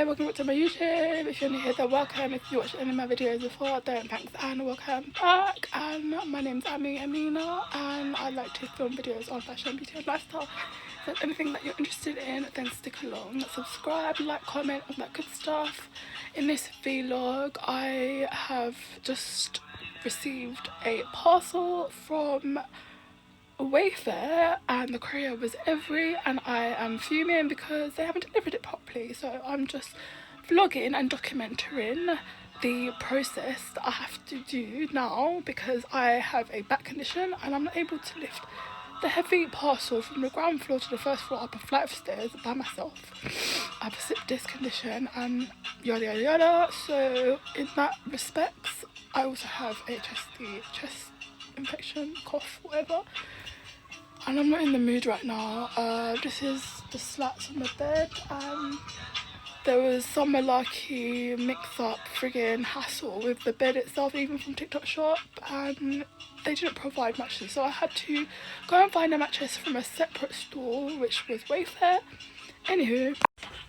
Hi, welcome back to my YouTube. If you're new here, then welcome. If you watched any of my videos before, then thanks and welcome back. And my name's Amina, and I like to film videos on fashion, beauty and lifestyle. If there's anything that you're interested in, then stick along. Subscribe, like, comment, all that good stuff. In this vlog, I have just received a parcel from Wayfair, and the courier was every, and I am fuming because they haven't delivered it properly. So I'm just vlogging and documenting the process that I have to do now because I have a back condition and I'm not able to lift the heavy parcel from the ground floor to the first floor up a flight of stairs by myself. I have a slip disc condition and yada yada yada. So in that respects, I also have a chest infection, cough, whatever. And I'm not in the mood right now. This is the slats on the bed, and there was some malarkey mix-up friggin' hassle with the bed itself, even from TikTok shop, and they didn't provide mattresses, so I had to go and find a mattress from a separate store, which was Wayfair. Anywho,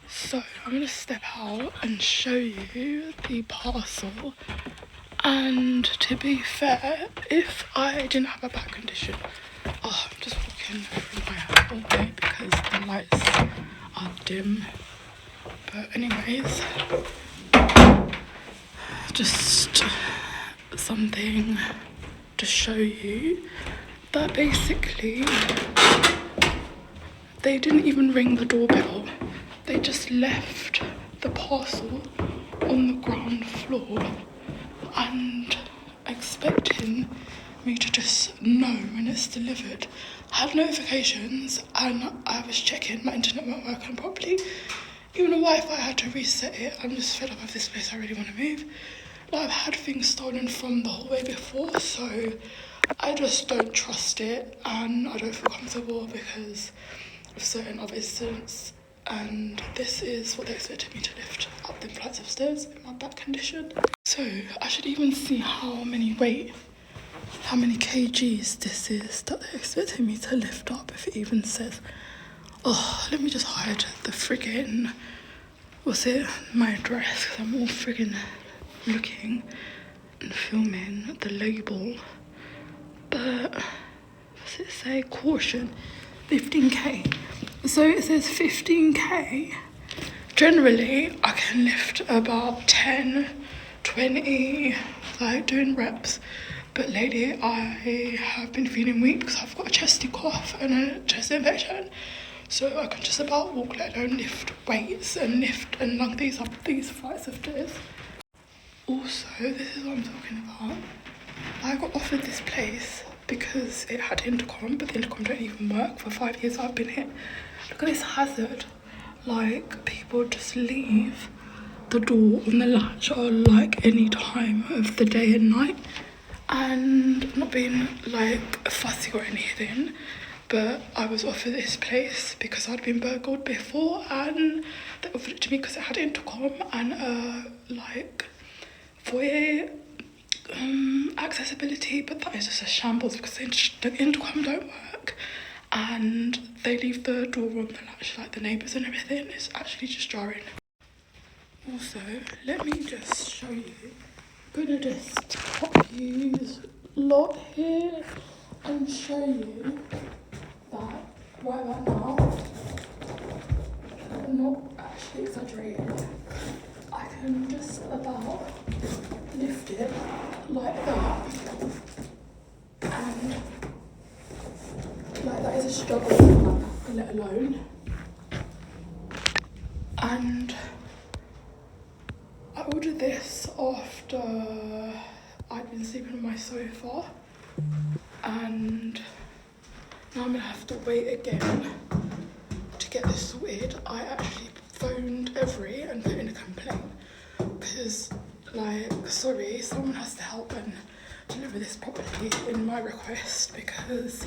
so I'm gonna step out and show you the parcel. And to be fair, if I didn't have a back condition, I'm just walking through my hallway because the lights are dim. But anyways, just something to show you that basically they didn't even ring the doorbell. They just left the parcel on the ground floor and expecting me to just know when it's delivered. I had notifications and I was checking, my internet weren't working properly. Even the Wi-Fi, I had to reset it. I'm just fed up of this place, I really want to move. Like, I've had things stolen from the hallway before, so I just don't trust it and I don't feel comfortable because of certain other incidents. And this is what they expected me to lift up the flights of stairs in my back condition. So I should even see how many kgs this is that they're expecting me to lift up, if it even says. Oh, let me just hide the friggin', my address, because I'm all friggin' looking and filming the label. But what's it say? Caution, 15k. So it says 15k. Generally, I can lift about 10, 20, like doing reps. But lately, I have been feeling weak because I've got a chesty cough and a chest infection. So I can just about walk, let alone lift weights and lift and lug these up these flights of stairs. Also, this is what I'm talking about. I got offered this place because it had intercom, but the intercom don't even work. For 5 years I've been here. Look at this hazard. Like, people just leave the door on the latch or like any time of the day and night. And I'm not being like fussy or anything, but I was offered this place because I'd been burgled before, and they offered it to me because it had intercom and like foyer accessibility, but that is just a shambles because the intercom don't work and they leave the door on the latch like the neighbours and everything. It's actually just jarring. Also, let me just show you. I'm gonna just pop these lot here and show you that right now, I'm not actually exaggerating. I can just about lift it like that, and like that is a struggle, let alone. And I ordered this after I'd been sleeping on my sofa, and now I'm gonna have to wait again to get this sorted. I actually phoned Every and put in a complaint because, like, sorry, someone has to help and deliver this properly in my request because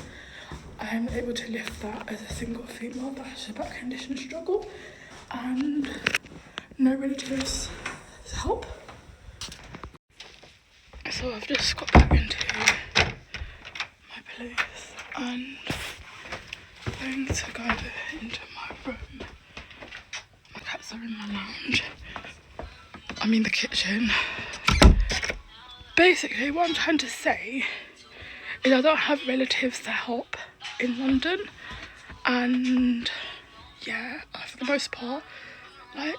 I'm able to lift that as a single female that has a back condition struggle and no relatives to help. So I've just got back into my place and I'm going to go into my room. My cats are in my lounge the kitchen. Basically, what I'm trying to say is I don't have relatives to help in London, and yeah, for the most part, like,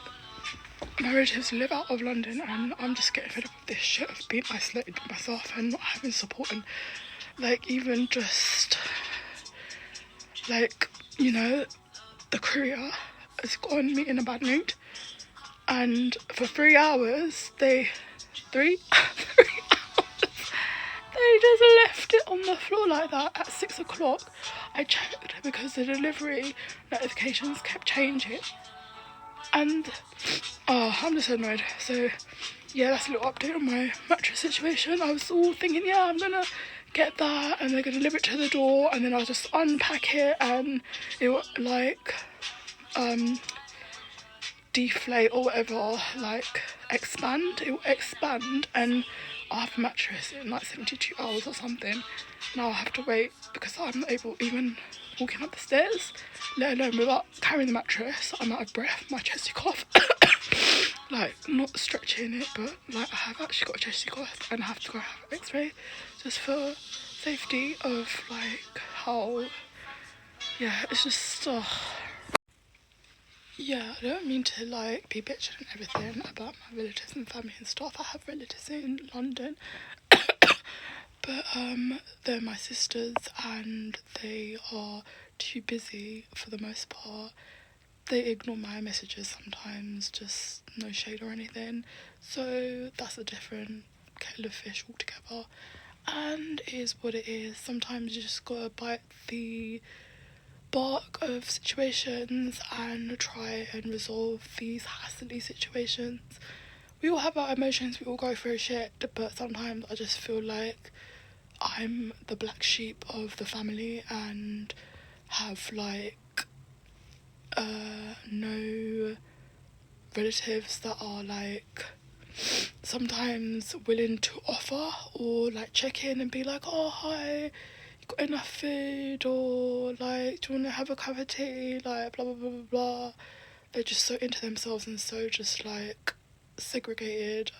my relatives live out of London, and I'm just getting fed up with this shit of being isolated by myself and not having support, and like, even just like, you know, the courier has gotten me in a bad mood, and for 3 hours they just left it on the floor like that. At 6 o'clock I checked because the delivery notifications kept changing, and I'm just annoyed. So yeah, that's a little update on my mattress situation. I was all thinking, yeah, I'm gonna get that and they're gonna deliver it to the door, and then I'll just unpack it and it will like deflate or whatever, like expand. It will expand and I'll have a mattress in like 72 hours or something. Now I'll have to wait because I'm not able even walking up the stairs, let alone without carrying the mattress. I'm out of breath, my chesty cough. Like, not stretching it, but like I have actually got a chesty cough and I have to go have an x-ray just for safety of like how, yeah, it's just yeah, I don't mean to like be bitching and everything about my relatives and family and stuff. I have relatives in London, but they're my sisters and they are too busy for the most part. They ignore my messages sometimes, just no shade or anything. So that's a different kettle of fish altogether. And it is what it is. Sometimes you just gotta bite the bark of situations and try and resolve these hassly situations. We all have our emotions, we all go through shit, but sometimes I just feel like I'm the black sheep of the family and have like no relatives that are like sometimes willing to offer or like check in and be like, oh hi, you got enough food, or like, do you want to have a cup of tea, like blah blah blah blah blah. They're just so into themselves and so just like segregated.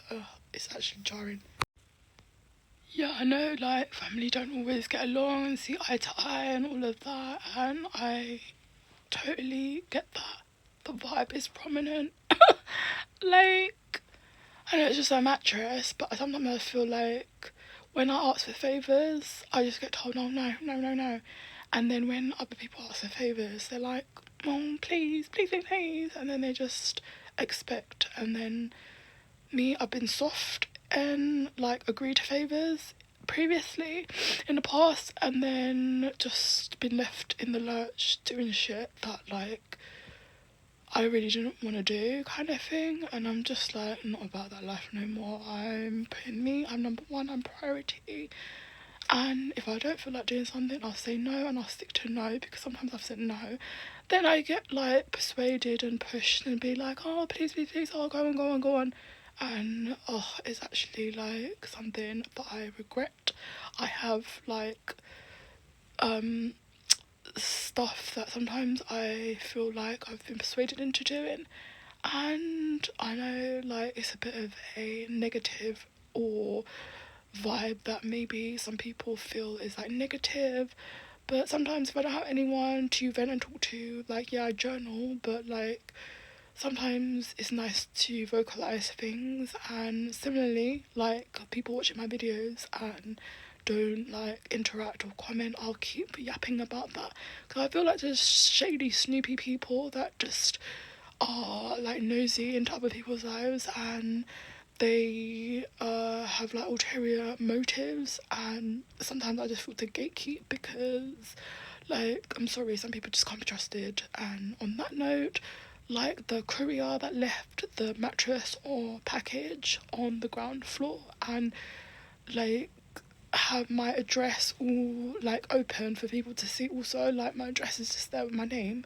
It's actually jarring. Yeah, I know like family don't always get along and see eye to eye and all of that, and I totally get that. The vibe is prominent. Like, I know it's just a mattress, but sometimes I feel like when I ask for favours, I just get told, no, no, no, no, no. And then when other people ask for favours, they're like, oh, please, please, please, please. And then they just expect. And then me, I've been soft and like agreed to favours previously in the past, and then just been left in the lurch doing shit that like I really didn't want to do, kind of thing. And I'm just like, not about that life no more. I'm putting me, I'm number one, I'm priority. And if I don't feel like doing something, I'll say no, and I'll stick to no, because sometimes I've said no. Then I get like persuaded and pushed and be like, oh, please, please, please, oh, go on, go on, go on. And it's actually like something that I regret. I have like stuff that sometimes I feel like I've been persuaded into doing, and I know like it's a bit of a negative or vibe that maybe some people feel is like negative, but sometimes if I don't have anyone to vent and talk to, like, yeah, I journal, but like sometimes it's nice to vocalize things. And similarly, like, people watching my videos and don't like interact or comment, I'll keep yapping about that, because I feel like there's shady, snoopy people that just are like nosy into other people's lives, and they have like ulterior motives, and sometimes I just feel to gatekeep because, like, I'm sorry, some people just can't be trusted. And on that note, like the courier that left the mattress or package on the ground floor and like have my address all like open for people to see, also like my address is just there with my name,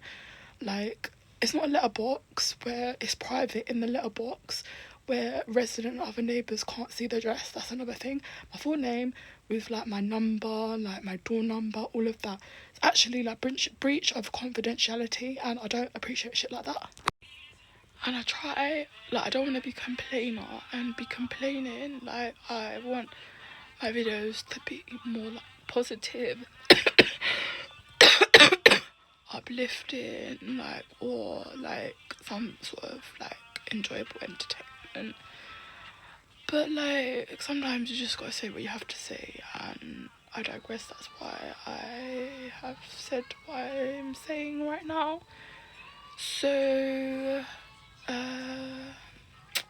like it's not a letterbox where it's private in the letterbox where resident and other neighbours can't see the address. That's another thing. My full name with like my number, like my door number, all of that. It's actually like breach of confidentiality, and I don't appreciate shit like that. And I try, like, I don't want to be a complainer and be complaining. Like, I want my videos to be more, like, positive, uplifting, like, or, like, some sort of, like, enjoyable entertainment. But, like, sometimes you just gotta say what you have to say, and I digress. That's why I have said what I'm saying right now. So,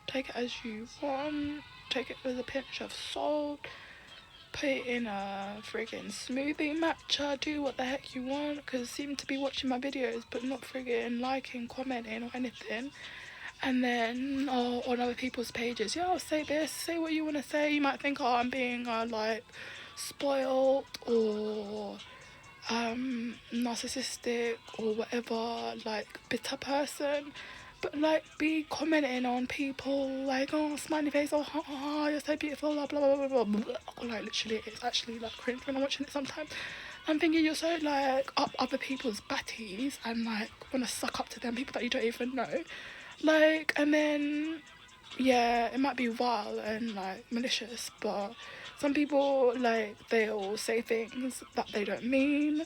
take it as you want, take it with a pinch of salt, put it in a friggin' smoothie matcha, do what the heck you want, because you seem to be watching my videos but not friggin' liking, commenting or anything. And then on other people's pages, yeah, I'll say this, say what you want to say. You might think, oh, I'm being like spoiled or narcissistic or whatever, like bitter person. But like, be commenting on people like, oh, smiley face, oh, you're so beautiful, blah blah blah blah blah. Like, literally, it's actually like cringe when I'm watching it sometimes. I'm thinking you're so like up other people's batties and like want to suck up to them, people that you don't even know. Like, and then, yeah, it might be vile and like malicious, but some people, like, they'll say things that they don't mean,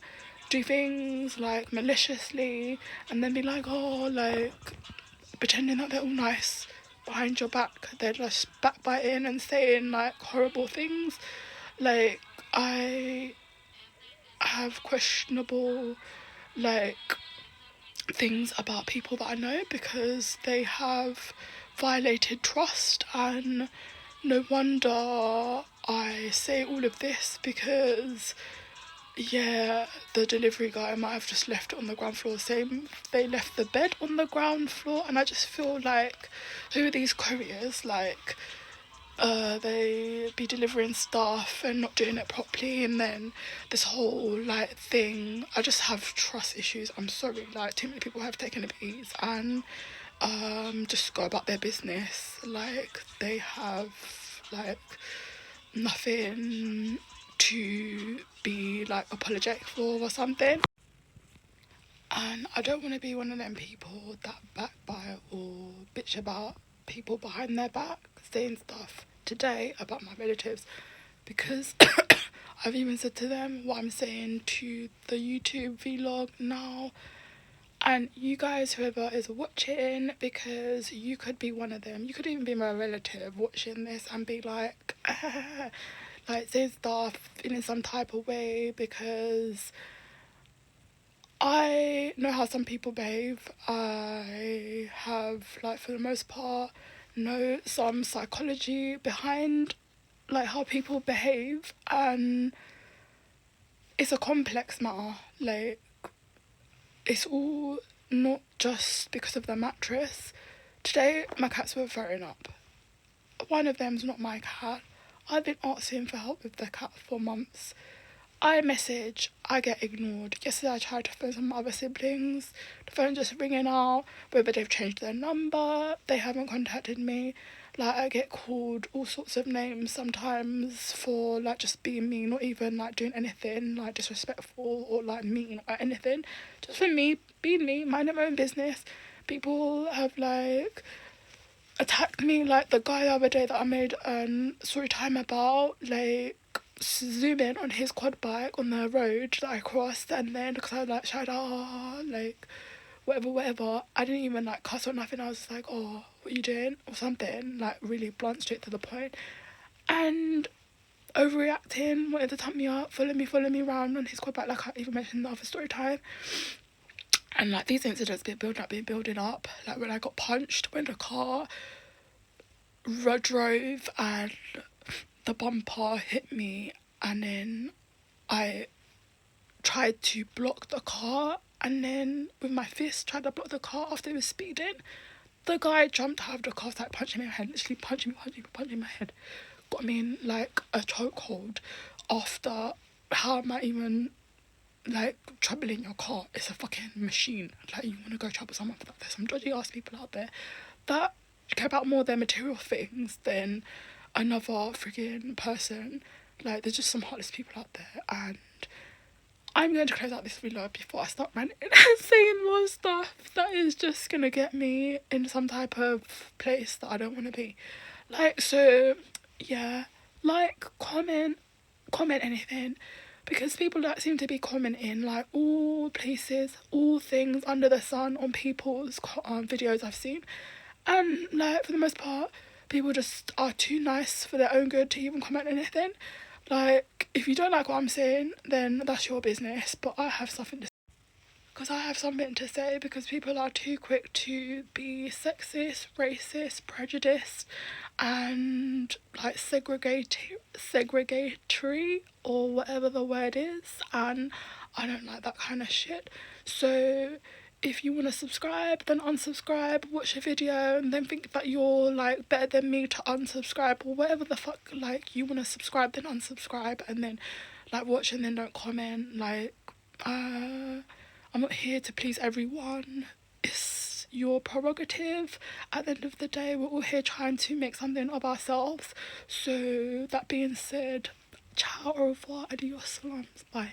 do things like maliciously, and then be like, oh, like, pretending that they're all nice behind your back. They're just backbiting and saying like horrible things. Like, I have questionable, like, things about people that I know because they have violated trust, and no wonder I say all of this because, yeah, the delivery guy might have just left it on the ground floor. Same, they left the bed on the ground floor, and I just feel like, who are these couriers? Like, they be delivering stuff and not doing it properly, and then this whole like thing. I just have trust issues. I'm sorry, like, too many people have taken a piece and just go about their business like they have like nothing to be like apologetic for or something. And I don't want to be one of them people that backbite or bitch about people behind their back, saying stuff today about my relatives, because I've even said to them what I'm saying to the YouTube vlog now. And you guys, whoever is watching, because you could be one of them, you could even be my relative watching this and be like, like, saying stuff in some type of way, because I know how some people behave. I have, like, for the most part, know some psychology behind, like, how people behave, and it's a complex matter. Like, it's all not just because of the mattress. Today, my cats were throwing up. One of them's not my cat. I've been asking for help with the cat for months. I message, I get ignored. Yesterday I tried to phone some other siblings. The phone's just ringing out. Whether they've changed their number, they haven't contacted me. Like, I get called all sorts of names sometimes for, like, just being me, not even, like, doing anything, like, disrespectful or, like, mean or anything. Just for me, being me, minding my own business. People have, like, attacked me, like the guy the other day that I made storytime about, like, zooming on his quad bike on the road that I crossed, and then because I like shouted, oh, like, whatever, I didn't even like cuss or nothing. I was just like, oh, what are you doing or something, like really blunt, straight to the point. And overreacting, wanted to tap me up, follow me around on his quad bike, like I even mentioned in the other story time. And like, these incidents been building up. Like, when I got punched when the car drove and the bumper hit me, and then I tried to block the car, and then with my fist tried to block the car after it was speeding. The guy jumped out of the car, started punching me in my head, literally punching my head. Got me in like a chokehold. After, how am I even like troubling your car? It's a fucking machine. Like, you want to go trouble someone for that? There's some dodgy ass people out there that care about more their material things than another friggin' person. Like, there's just some heartless people out there, and I'm going to close out this vlog before I start ranting and saying more stuff that is just gonna get me in some type of place that I don't want to be. Like, so yeah, like, comment anything, because people that seem to be commenting like all places, all things under the sun on people's videos I've seen, and like for the most part people just are too nice for their own good to even comment anything. Like, if you don't like what I'm saying, then that's your business, but I have something to say. Because I have something to say, because people are too quick to be sexist, racist, prejudiced, and like segregatory, or whatever the word is, and I don't like that kind of shit. So if you want to subscribe, then unsubscribe, watch a video, and then think that you're like better than me to unsubscribe, or whatever the fuck. Like, you want to subscribe, then unsubscribe, and then like watch and then don't comment. Like, I'm not here to please everyone. It's your prerogative. At the end of the day, we're all here trying to make something of ourselves. So that being said, ciao, au revoir, adios, salams, bye.